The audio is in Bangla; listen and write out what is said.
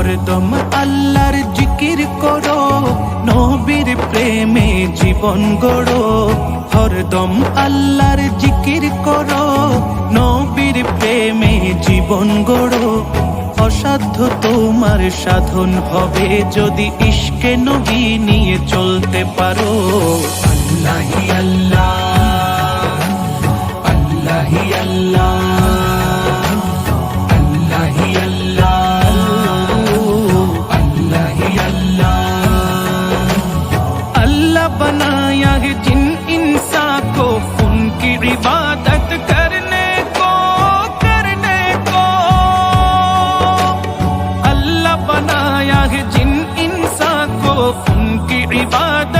হরদম আল্লাহর জিকির করো, নবীর প্রেমে জীবন গড়ো। হরদম আল্লাহর জিকির করো, নবীর প্রেমে জীবন গড়ো। অসাধ্য তোমার সাধন হবে যদি ইশকে নবী নিয়ে চলতে পারো। আল্লাহি আল্লাহ, আল্লাহি আল্লাহ, আল্লাহি আল্লাহ, আল্লাহি আল্লাহ। अल्लाह बनाया है जिन इंसान को उनकी इबादत करने को, करने को। अल्लाह बनाया है जिन इंसान को उनकी इबादत